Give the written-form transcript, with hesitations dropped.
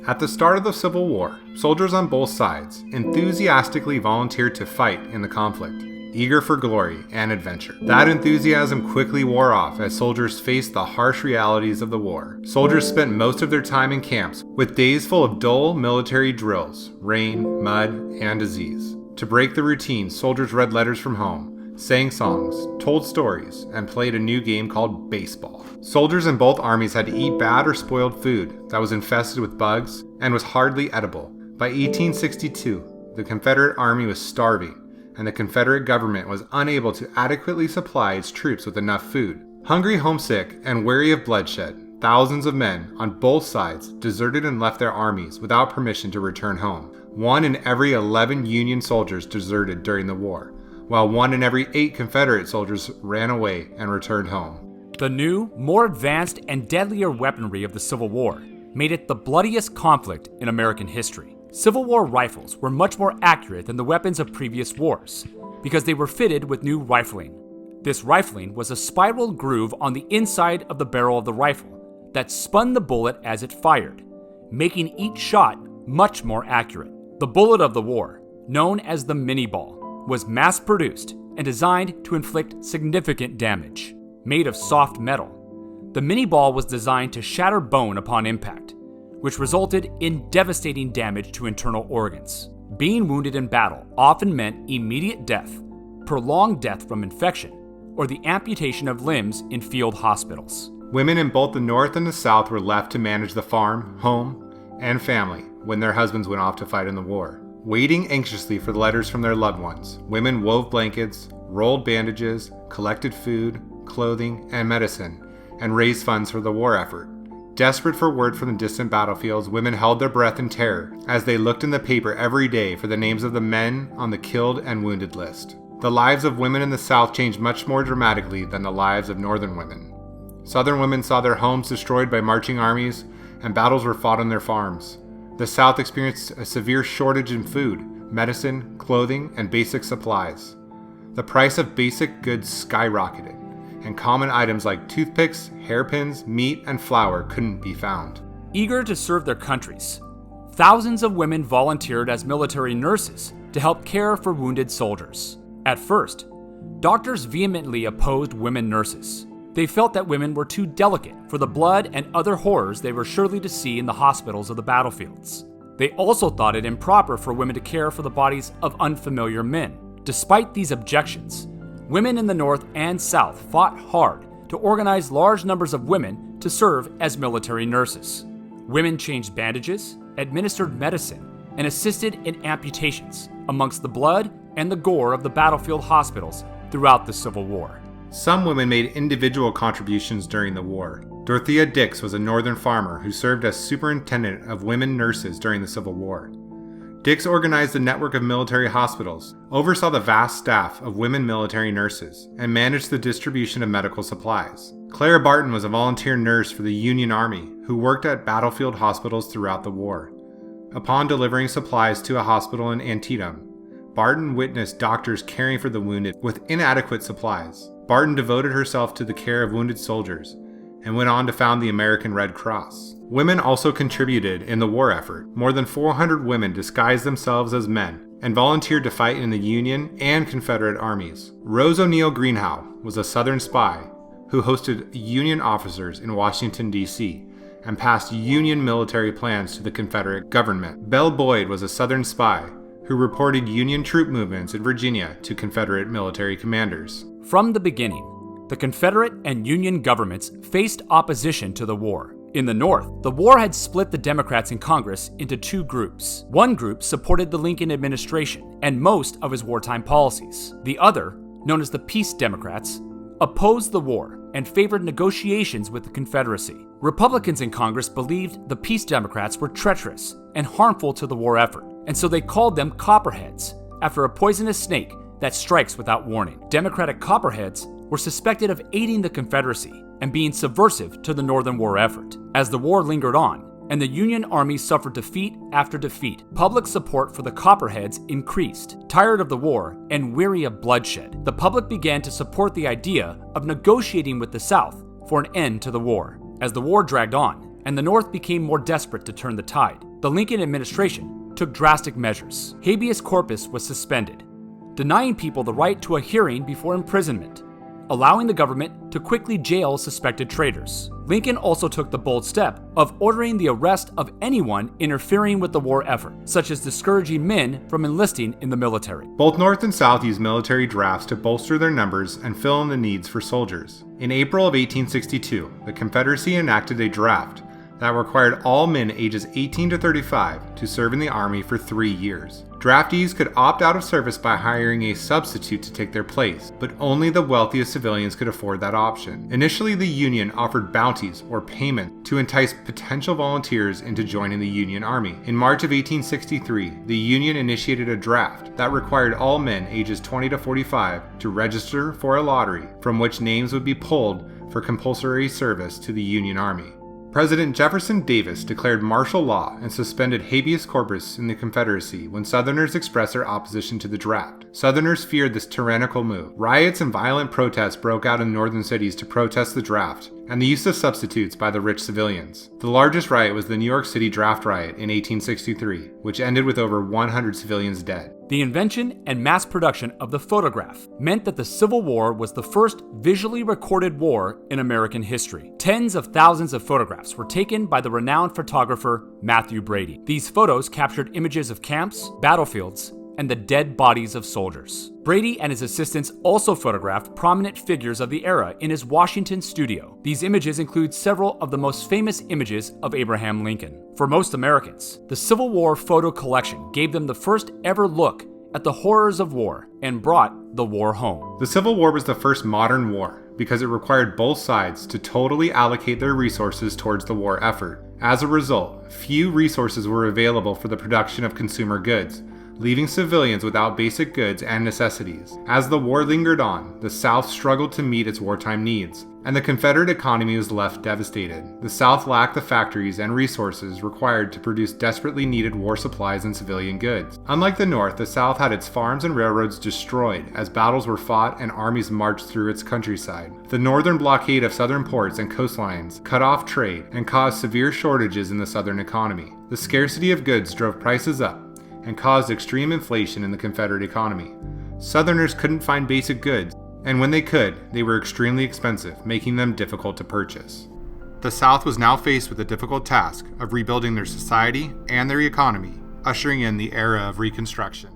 At the start of the Civil War, soldiers on both sides enthusiastically volunteered to fight in the conflict, eager for glory and adventure. That enthusiasm quickly wore off as soldiers faced the harsh realities of the war. Soldiers spent most of their time in camps, with days full of dull military drills, rain, mud, and disease. To break the routine, soldiers read letters from home, sang songs, told stories, and played a new game called baseball. Soldiers in both armies had to eat bad or spoiled food that was infested with bugs and was hardly edible. By 1862, the Confederate Army was starving, and the Confederate government was unable to adequately supply its troops with enough food. Hungry, homesick, and weary of bloodshed, thousands of men on both sides deserted and left their armies without permission to return home. 1 in every 11 Union soldiers deserted during the war, while 1 in every 8 Confederate soldiers ran away and returned home. The new, more advanced and deadlier weaponry of the Civil War made it the bloodiest conflict in American history. Civil War rifles were much more accurate than the weapons of previous wars because they were fitted with new rifling. This rifling was a spiral groove on the inside of the barrel of the rifle that spun the bullet as it fired, making each shot much more accurate. The bullet of the war, known as the mini ball, was mass-produced and designed to inflict significant damage. Made of soft metal, the mini ball was designed to shatter bone upon impact, which resulted in devastating damage to internal organs. Being wounded in battle often meant immediate death, prolonged death from infection, or the amputation of limbs in field hospitals. Women in both the North and the South were left to manage the farm, home, and family when their husbands went off to fight in the war. Waiting anxiously for the letters from their loved ones, women wove blankets, rolled bandages, collected food, clothing, and medicine, and raised funds for the war effort. Desperate for word from the distant battlefields, women held their breath in terror as they looked in the paper every day for the names of the men on the killed and wounded list. The lives of women in the South changed much more dramatically than the lives of Northern women. Southern women saw their homes destroyed by marching armies, and battles were fought on their farms. The South experienced a severe shortage in food, medicine, clothing, and basic supplies. The price of basic goods skyrocketed, and common items like toothpicks, hairpins, meat, and flour couldn't be found. Eager to serve their countries, thousands of women volunteered as military nurses to help care for wounded soldiers. At first, doctors vehemently opposed women nurses. They felt that women were too delicate for the blood and other horrors they were surely to see in the hospitals of the battlefields. They also thought it improper for women to care for the bodies of unfamiliar men. Despite these objections, women in the North and South fought hard to organize large numbers of women to serve as military nurses. Women changed bandages, administered medicine, and assisted in amputations amongst the blood and the gore of the battlefield hospitals throughout the Civil War. Some women made individual contributions during the war. Dorothea Dix was a northern farmer who served as superintendent of women nurses during the Civil War. Dix organized a network of military hospitals, oversaw the vast staff of women military nurses, and managed the distribution of medical supplies. Clara Barton was a volunteer nurse for the Union Army who worked at battlefield hospitals throughout the war. Upon delivering supplies to a hospital in Antietam, Barton witnessed doctors caring for the wounded with inadequate supplies. Barton devoted herself to the care of wounded soldiers and went on to found the American Red Cross. Women also contributed in the war effort. More than 400 women disguised themselves as men and volunteered to fight in the Union and Confederate armies. Rose O'Neal Greenhow was a Southern spy who hosted Union officers in Washington, D.C., and passed Union military plans to the Confederate government. Belle Boyd was a Southern spy who reported Union troop movements in Virginia to Confederate military commanders. From the beginning, the Confederate and Union governments faced opposition to the war. In the North, the war had split the Democrats in Congress into two groups. One group supported the Lincoln administration and most of his wartime policies. The other, known as the Peace Democrats, opposed the war and favored negotiations with the Confederacy. Republicans in Congress believed the Peace Democrats were treacherous and harmful to the war effort, and so they called them Copperheads, after a poisonous snake that strikes without warning. Democratic Copperheads were suspected of aiding the Confederacy and being subversive to the Northern war effort. As the war lingered on, and the Union Army suffered defeat after defeat, public support for the Copperheads increased. Tired of the war and weary of bloodshed, the public began to support the idea of negotiating with the South for an end to the war. As the war dragged on, and the North became more desperate to turn the tide, the the Lincoln administration took drastic measures. Habeas corpus was suspended, denying people the right to a hearing before imprisonment, allowing the government to quickly jail suspected traitors. Lincoln also took the bold step of ordering the arrest of anyone interfering with the war effort, such as discouraging men from enlisting in the military. Both North and South used military drafts to bolster their numbers and fill in the needs for soldiers. In April of 1862, the Confederacy enacted a draft that required all men ages 18 to 35 to serve in the Army for 3 years. Draftees could opt out of service by hiring a substitute to take their place, but only the wealthiest civilians could afford that option. Initially, the Union offered bounties or payment to entice potential volunteers into joining the Union Army. In March of 1863, the Union initiated a draft that required all men ages 20 to 45 to register for a lottery from which names would be pulled for compulsory service to the Union Army. President Jefferson Davis declared martial law and suspended habeas corpus in the Confederacy when Southerners expressed their opposition to the draft. Southerners feared this tyrannical move. Riots and violent protests broke out in northern cities to protest the draft and the use of substitutes by the rich civilians. The largest riot was the New York City draft riot in 1863, which ended with over 100 civilians dead. The invention and mass production of the photograph meant that the Civil War was the first visually recorded war in American history. Tens of thousands of photographs were taken by the renowned photographer Matthew Brady. These photos captured images of camps, battlefields, and the dead bodies of soldiers. Brady and his assistants also photographed prominent figures of the era in his Washington studio. These images include several of the most famous images of Abraham Lincoln. For most Americans, the Civil War photo collection gave them the first ever look at the horrors of war and brought the war home. The Civil War was the first modern war because it required both sides to totally allocate their resources towards the war effort. As a result, few resources were available for the production of consumer goods, leaving civilians without basic goods and necessities. As the war lingered on, the South struggled to meet its wartime needs, and the Confederate economy was left devastated. The South lacked the factories and resources required to produce desperately needed war supplies and civilian goods. Unlike the North, the South had its farms and railroads destroyed as battles were fought and armies marched through its countryside. The northern blockade of southern ports and coastlines cut off trade and caused severe shortages in the southern economy. The scarcity of goods drove prices up and caused extreme inflation in the Confederate economy. Southerners couldn't find basic goods, and when they could, they were extremely expensive, making them difficult to purchase. The South was now faced with the difficult task of rebuilding their society and their economy, ushering in the era of Reconstruction.